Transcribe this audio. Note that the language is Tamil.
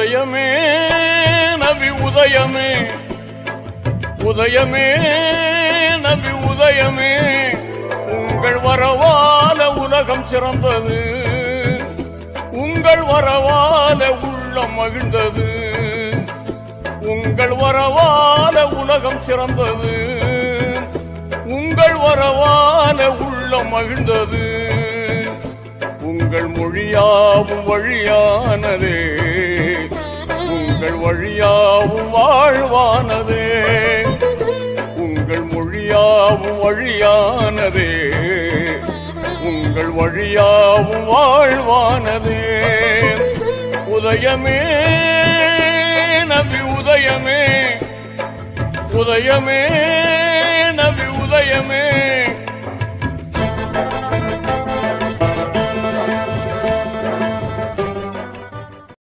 உதயமே நபி உதயமே, உதயமே நபி உதயமே, உங்கள் வரவால உலகம் சிறந்தது, உங்கள் வரவால உள்ளம் மகிழ்ந்தது, உங்கள் வரவால உலகம் சிறந்தது, உங்கள் வரவால உள்ளம் மகிழ்ந்தது, உங்கள் மொழியாவும் வழியானதே, உங்கள் வழியாவும் வாழ்வானதே, உங்கள் மொழியாவும் வழியானதே, உங்கள் வழியாவும் வாழ்வானதே. உதயமே நபி உதயமே, உதயமே நபி உதயமே.